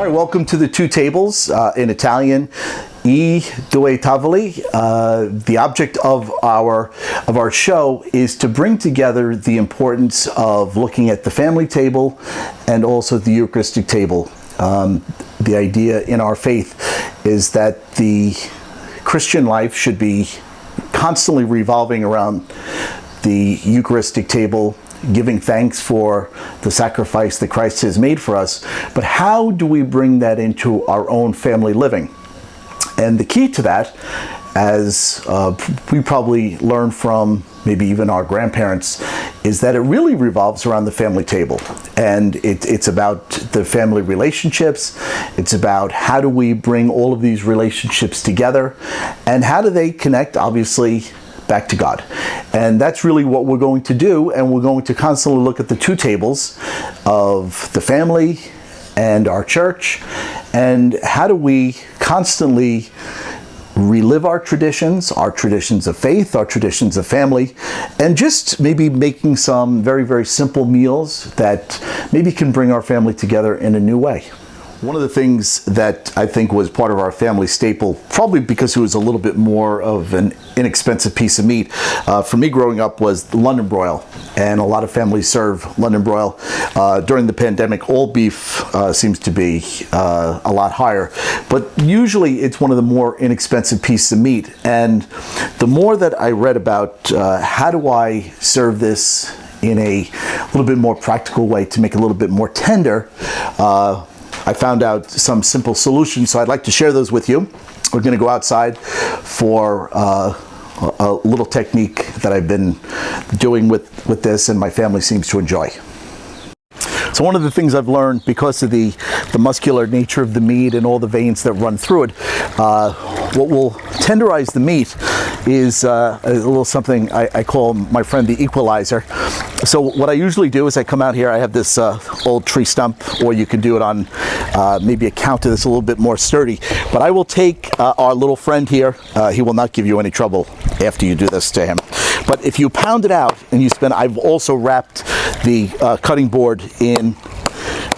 All right, welcome to the Two Tables, in Italian, I due tavoli. The object of our show is to bring together the importance of looking at the family table and also the Eucharistic table. The idea in our faith is that the Christian life should be constantly revolving around the Eucharistic table, giving thanks for the sacrifice that Christ has made for us. But how do we bring that into our own family living? And the key to that, as we probably learned from maybe even our grandparents, is that it really revolves around the family table. And it's about the family relationships. It's about how do we bring all of these relationships together, and how do they connect, obviously, back to God. And that's really what we're going to do, and we're going to constantly look at the two tables of the family and our church, and how do we constantly relive our traditions of faith, our traditions of family, and just maybe making some very, very simple meals that maybe can bring our family together in a new way. One of the things that I think was part of our family staple, probably because it was a little bit more of an inexpensive piece of meat, for me growing up, was the London broil. And a lot of families serve London broil. During the pandemic, all beef seems to be a lot higher. But usually it's one of the more inexpensive pieces of meat. And the more that I read about how do I serve this in a little bit more practical way to make it a little bit more tender, I found out some simple solutions, so I'd like to share those with you. We're going to go outside for a little technique that I've been doing with this, and my family seems to enjoy. So one of the things I've learned, because of the muscular nature of the meat and all the veins that run through it, what will tenderize the meat is a little something I call, my friend, the equalizer. So what I usually do is I come out here, I have this old tree stump, or you can do it on maybe a counter that's a little bit more sturdy. But I will take our little friend here. He will not give you any trouble after you do this to him. But if you pound it out and you I've also wrapped the cutting board in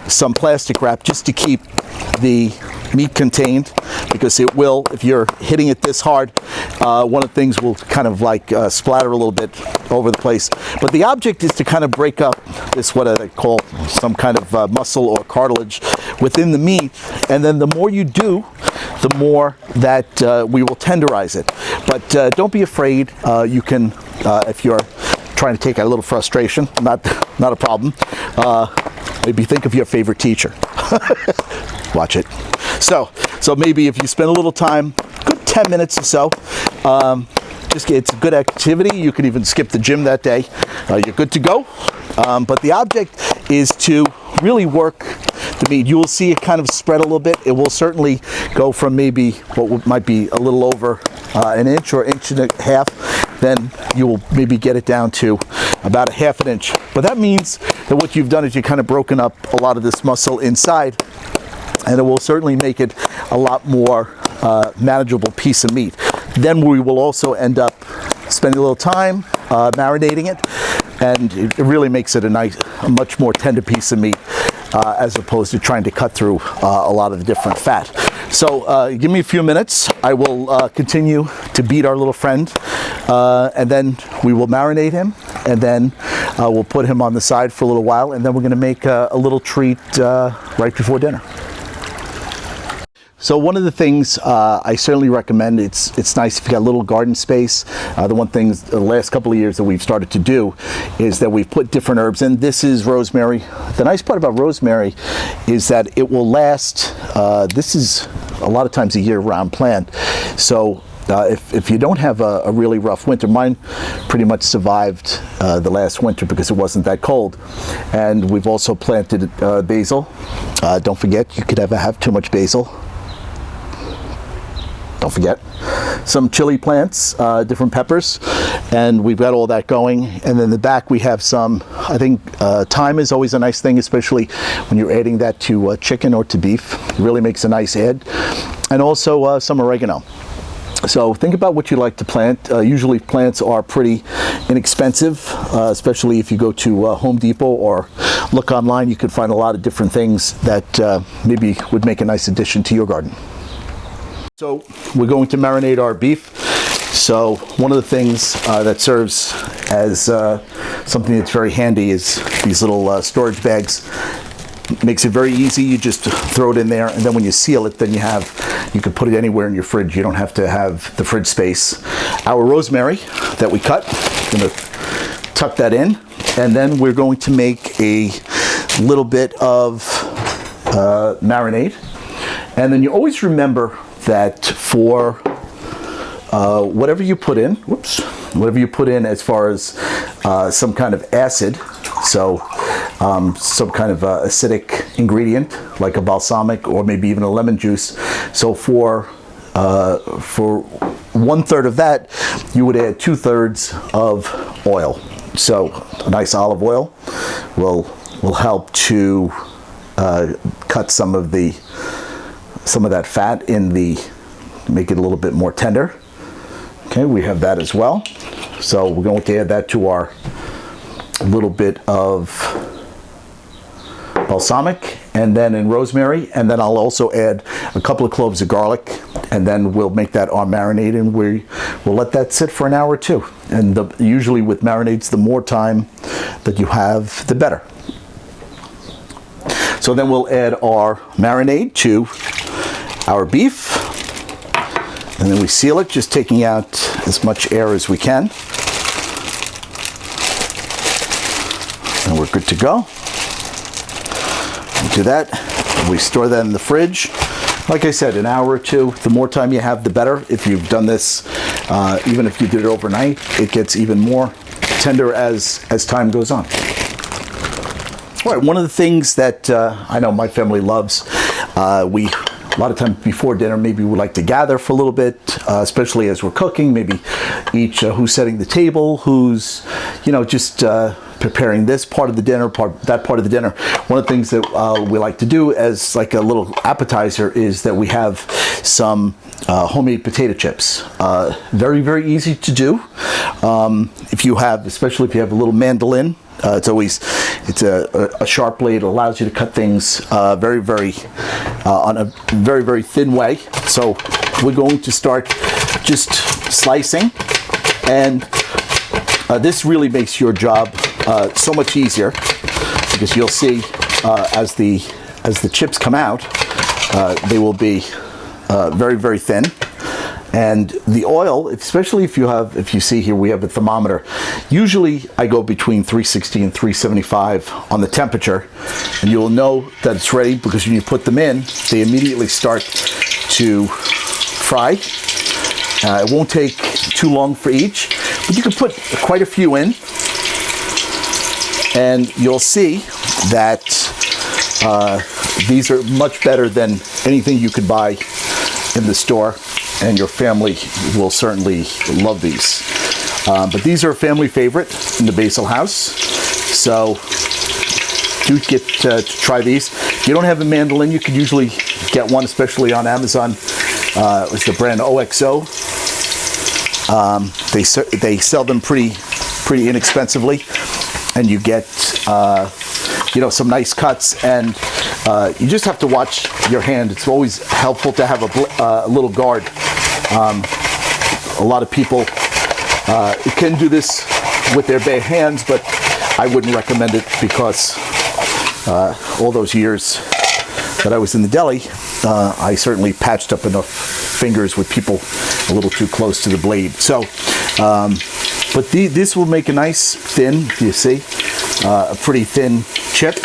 some plastic wrap just to keep the meat contained, because it will, if you're hitting it this hard, one of the things will kind of like splatter a little bit over the place. But the object is to kind of break up this, what I call some kind of muscle or cartilage within the meat, and then the more you do, the more that we will tenderize it. But don't be afraid. You can, if you're trying to take out a little frustration, not a problem. Maybe think of your favorite teacher. Watch it. So maybe if you spend a little time, good 10 minutes or so, it's a good activity. You can even skip the gym that day. You're good to go. But the object is to really work the meat. You will see it kind of spread a little bit. It will certainly go from maybe what might be a little over an inch or inch and a half. Then you will maybe get it down to about a half an inch. But that means that what you've done is you've kind of broken up a lot of this muscle inside, and it will certainly make it a lot more manageable piece of meat. Then we will also end up spending a little time marinating it, and it really makes it a much more tender piece of meat, as opposed to trying to cut through a lot of the different fat. So give me a few minutes. I will continue to beat our little friend, and then we will marinate him, and then we'll put him on the side for a little while, and then we're going to make a little treat right before dinner. So one of the things I certainly recommend, it's nice if you got a little garden space. The one thing the last couple of years that we've started to do is that we've put different herbs in. This is rosemary. The nice part about rosemary is that it will last, this is a lot of times a year-round plant. So if you don't have a really rough winter, mine pretty much survived the last winter because it wasn't that cold. And we've also planted basil. Don't forget, you could ever have too much basil. Don't forget. Some chili plants, different peppers, and we've got all that going. And then in the back we have some, I think thyme is always a nice thing, especially when you're adding that to chicken or to beef. It really makes a nice add. And also some oregano. So think about what you like to plant. Usually plants are pretty inexpensive, especially if you go to Home Depot or look online. You can find a lot of different things that maybe would make a nice addition to your garden. So we're going to marinate our beef. So one of the things that serves as something that's very handy is these little storage bags. Makes it very easy. You just throw it in there, and then when you seal it, then you can put it anywhere in your fridge. You don't have to have the fridge space. Our rosemary that we cut, I'm going to tuck that in, and then we're going to make a little bit of marinade. And then you always remember that for whatever you put in, as far as some kind of acid, so some kind of acidic ingredient like a balsamic or maybe even a lemon juice. So for 1/3 of that, you would add 2/3 of oil. So a nice olive oil will help to cut some of that fat make it a little bit more tender. Okay, we have that as well. So we're going to add that to our little bit of balsamic, and then in rosemary, and then I'll also add a couple of cloves of garlic, and then we'll make that our marinade, and we'll let that sit for an hour or two. And usually with marinades, the more time that you have, the better. So then we'll add our marinade to our beef, and then we seal it, just taking out as much air as we can. And we're good to go. We do that. We store that in the fridge. Like I said, an hour or two. The more time you have, the better. If you've done this, even if you did it overnight, it gets even more tender as time goes on. All right, one of the things that I know my family loves, a lot of times before dinner, maybe we like to gather for a little bit, especially as we're cooking, maybe each who's setting the table, who's, just preparing this part of the dinner, that part of the dinner. One of the things that we like to do as like a little appetizer is that we have some homemade potato chips. Very, very easy to do. Especially if you have a little mandolin, it's a sharp blade. It allows you to cut things very, very on a very, very thin way. So we're going to start just slicing, and this really makes your job so much easier, because you'll see as the chips come out, they will be very, very thin. And the oil, especially if you see here, we have a thermometer. Usually I go between 360 and 375 on the temperature, and you will know that it's ready because when you put them in, they immediately start to fry. It won't take too long for each, but you can put quite a few in, and you'll see that these are much better than anything you could buy in the store, and your family will certainly love these. But these are a family favorite in the Basile house, so do get to try these. If you don't have a mandolin, you could usually get one, especially on Amazon. It's the brand OXO. They sell them pretty inexpensively, and you get some nice cuts, and you just have to watch your hand. It's always helpful to have a little guard. A lot of people can do this with their bare hands, but I wouldn't recommend it, because all those years that I was in the deli, I certainly patched up enough fingers with people a little too close to the blade. So, but this will make a nice thin, you see, a pretty thin chip.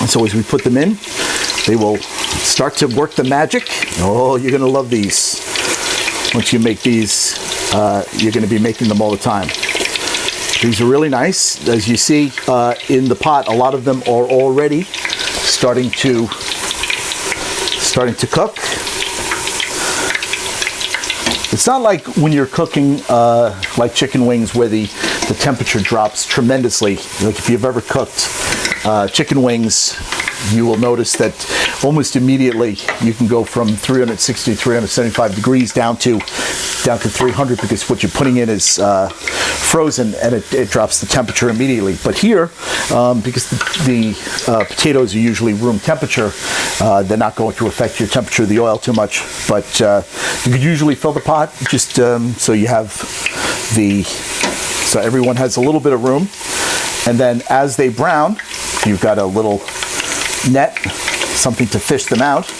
And so as we put them in, they will start to work the magic. Oh, you're going to love these. Once you make these, you're going to be making them all the time. These are really nice. As you see in the pot, a lot of them are already starting to cook. It's not like when you're cooking like chicken wings, where the temperature drops tremendously. Like if you've ever cooked chicken wings, you will notice that almost immediately you can go from 360, 375 degrees down to 300, because what you're putting in is frozen, and it drops the temperature immediately. But here, because the potatoes are usually room temperature, they're not going to affect your temperature of the oil too much. But you could usually fill the pot just so you have so everyone has a little bit of room. And then as they brown, you've got a little net, something to fish them out.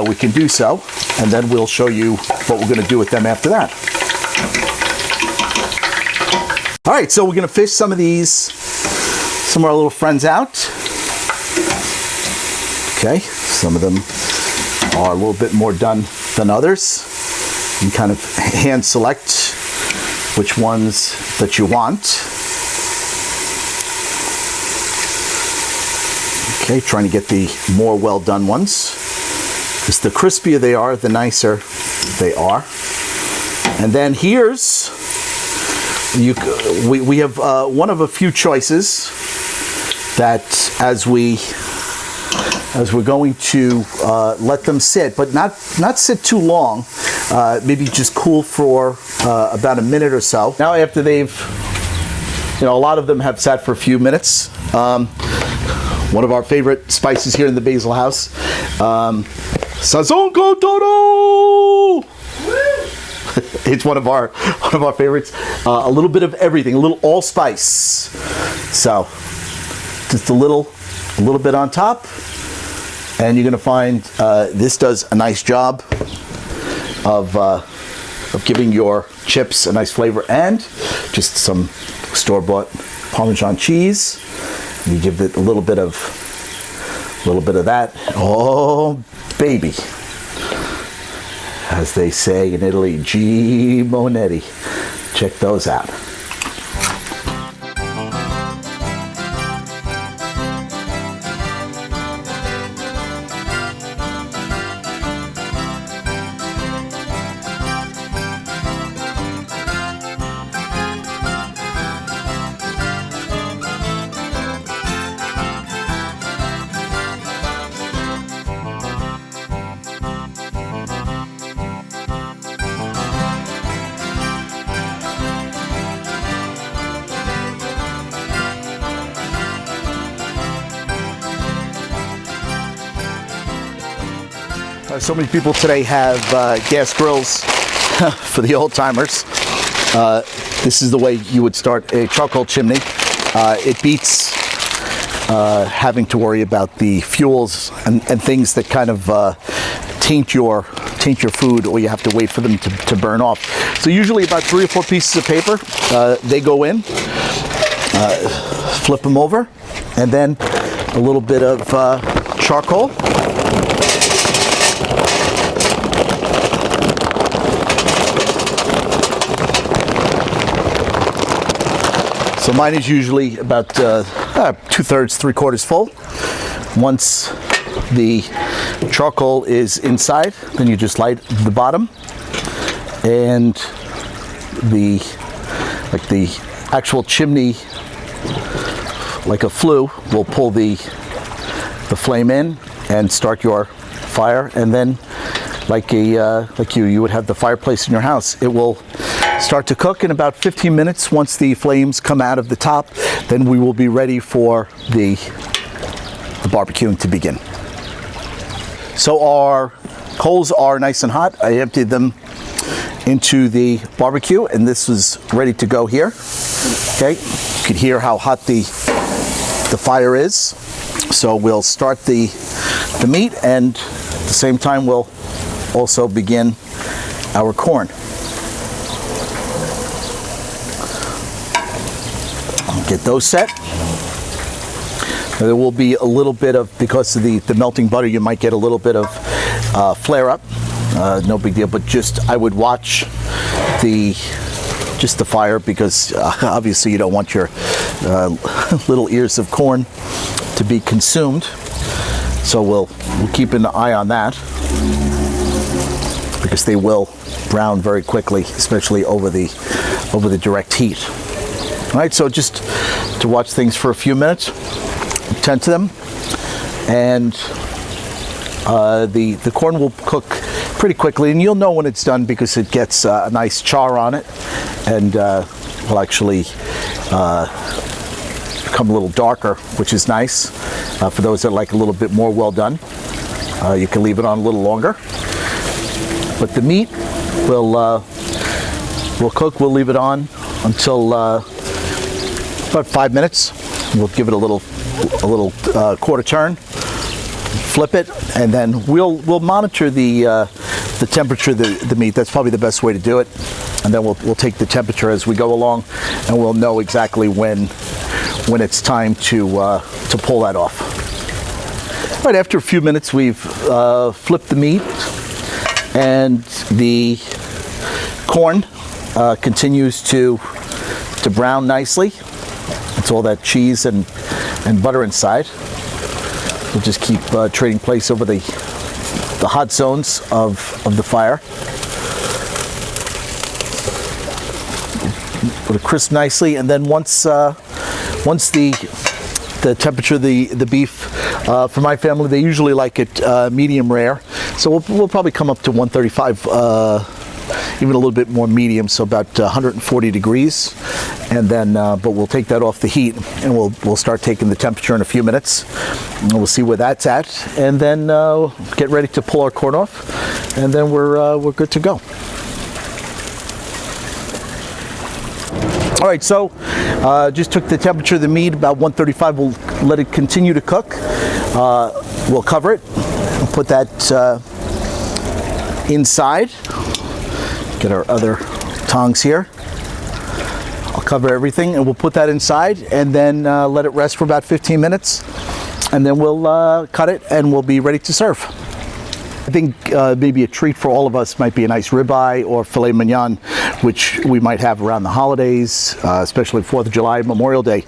We can do so, and then we'll show you what we're going to do with them after that. All right, so we're going to fish some of our little friends out. Okay, some of them are a little bit more done than others. You can kind of hand select which ones that you want. Okay, trying to get the more well done ones, because the crispier they are, the nicer they are. And then here's, we have one of a few choices that as we're going to let them sit, but not sit too long, maybe just cool for about a minute or so. Now after they've, a lot of them have sat for a few minutes. One of our favorite spices here in the Basile house, Sazon con todo. It's one of our favorites. A little bit of everything, a little allspice. So just a little bit on top, and you're going to find this does a nice job of giving your chips a nice flavor, and just some store-bought Parmesan cheese. You give it a little bit of that. Oh, baby. As they say in Italy, G. Monetti. Check those out. So many people today have gas grills for the old timers. This is the way you would start a charcoal chimney. It beats having to worry about the fuels and things that kind of taint your food, or you have to wait for them to burn off. So usually about 3 or 4 pieces of paper, they go in, flip them over, and then a little bit of charcoal. So mine is usually about 2/3, 3/4 full. Once the charcoal is inside, then you just light the bottom, and the actual chimney, like a flue, will pull the flame in and start your fire. And then, like you would have the fireplace in your house, it will start to cook in about 15 minutes. Once the flames come out of the top, then we will be ready for the barbecuing to begin. So our coals are nice and hot. I emptied them into the barbecue, and this is ready to go here. Okay, you can hear how hot the fire is. So we'll start the meat, and at the same time we'll also begin our corn. Get those set. There will be a little bit of, because of the melting butter, you might get a little bit of flare up. No big deal, but I would watch the fire, because obviously you don't want your little ears of corn to be consumed. So we'll keep an eye on that, because they will brown very quickly, especially over the direct heat. All right, so just to watch things for a few minutes, tend to them, and the corn will cook pretty quickly, and you'll know when it's done because it gets a nice char on it, and will actually become a little darker, which is nice. For those that like a little bit more well done, you can leave it on a little longer. But the meat will cook. We'll leave it on until about 5 minutes. We'll give it a little quarter turn, flip it, and then we'll monitor the temperature of the meat. That's probably the best way to do it. And then we'll take the temperature as we go along, and we'll know exactly when it's time to pull that off. Right after a few minutes, we've flipped the meat, and the corn continues to brown nicely. It's all that cheese and butter inside. We'll just keep trading place over the hot zones of the fire. Let it crisp nicely, and then once the temperature of the beef, for my family, they usually like it medium rare. So we'll probably come up to 135, even a little bit more medium, so about 140 degrees. And then, but we'll take that off the heat, and we'll start taking the temperature in a few minutes. And we'll see where that's at, and then get ready to pull our corn off, and then we're good to go. All right, so just took the temperature of the meat, about 135. We'll let it continue to cook. We'll cover it and put that inside. Get our other tongs here. I'll cover everything, and we'll put that inside, and then let it rest for about 15 minutes, and then we'll cut it, and we'll be ready to serve. I think maybe a treat for all of us might be a nice ribeye or filet mignon, which we might have around the holidays, especially 4th of July, Memorial Day.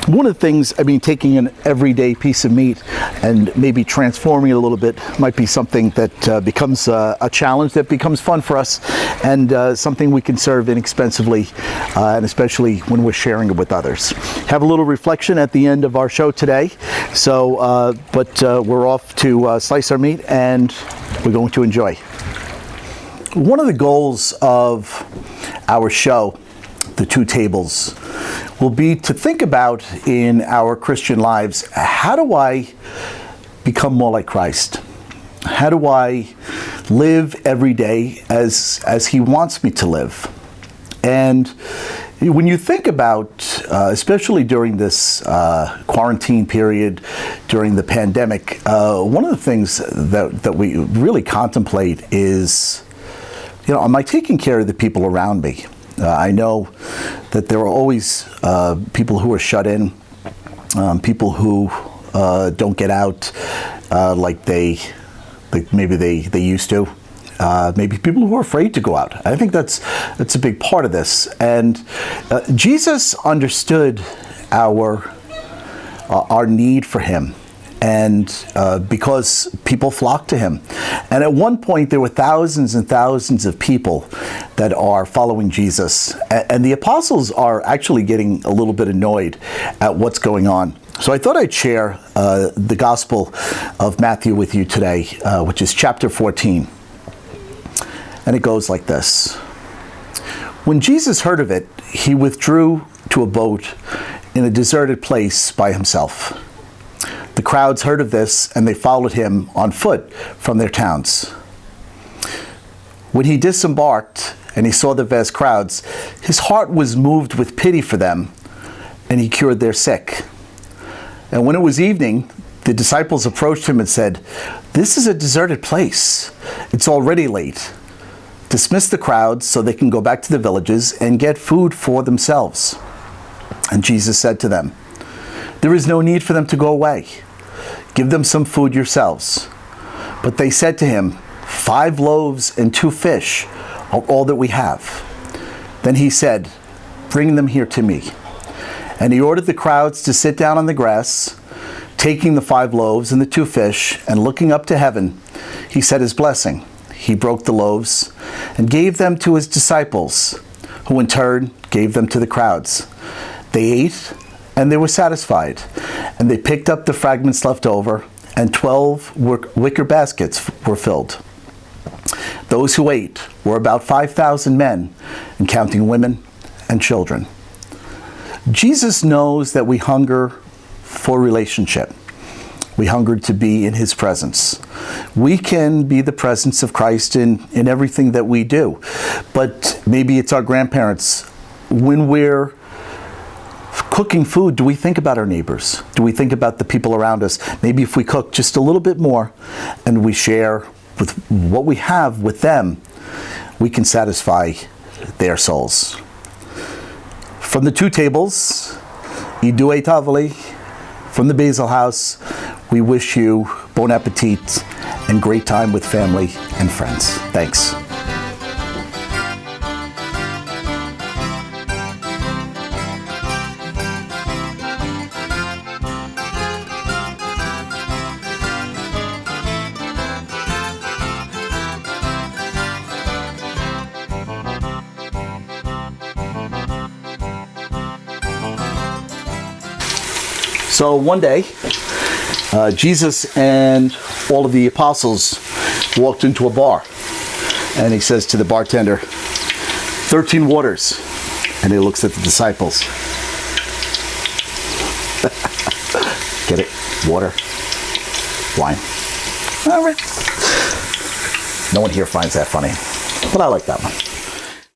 One of the things, taking an everyday piece of meat and maybe transforming it a little bit might be something that becomes a challenge that becomes fun for us, and something we can serve inexpensively, and especially when we're sharing it with others. Have a little reflection at the end of our show today. So, but we're off to slice our meat, and we're going to enjoy. One of the goals of our show, The Two Tables, will be to think about in our Christian lives, how do I become more like Christ? How do I live every day as He wants me to live? And when you think about, especially during this quarantine period, during the pandemic, one of the things that we really contemplate is, am I taking care of the people around me? I know that there are always people who are shut in, people who don't get out like maybe they used to. Maybe people who are afraid to go out. I think that's a big part of this. And Jesus understood our need for Him, and because people flocked to Him. And at one point, there were thousands and thousands of people that are following Jesus. And the apostles are actually getting a little bit annoyed at what's going on. So I thought I'd share the Gospel of Matthew with you today, which is chapter 14. And it goes like this. When Jesus heard of it, He withdrew to a boat in a deserted place by Himself. The crowds heard of this, and they followed Him on foot from their towns. When He disembarked and He saw the vast crowds, His heart was moved with pity for them, and He cured their sick. And when it was evening, the disciples approached Him and said, "This is a deserted place. It's already late. Dismiss the crowds so they can go back to the villages and get food for themselves." And Jesus said to them, "There is no need for them to go away. Give them some food yourselves." But they said to Him, 5 loaves and 2 fish are all that we have." Then He said, "Bring them here to me." And He ordered the crowds to sit down on the grass. Taking the 5 loaves and the 2 fish, and looking up to heaven, He said His blessing. He broke the loaves and gave them to His disciples, who in turn gave them to the crowds. They ate, and they were satisfied, and they picked up the fragments left over, and 12 wicker baskets were filled. Those who ate were about 5,000 men, and counting women and children. Jesus knows that we hunger for relationship. We hunger to be in his presence. We can be the presence of Christ in everything that we do. But maybe it's our grandparents. When we're cooking food, do we think about our neighbors? Do we think about the people around us? Maybe if we cook just a little bit more and we share with what we have with them, we can satisfy their souls. From the two tables, Idue Tavoli, from the Basile house, we wish you bon appetit and great time with family and friends. Thanks. So one day, Jesus and all of the apostles walked into a bar, and he says to the bartender, 13 waters. And he looks at the disciples. Get it? Water, wine. All right. No one here finds that funny, but I like that one.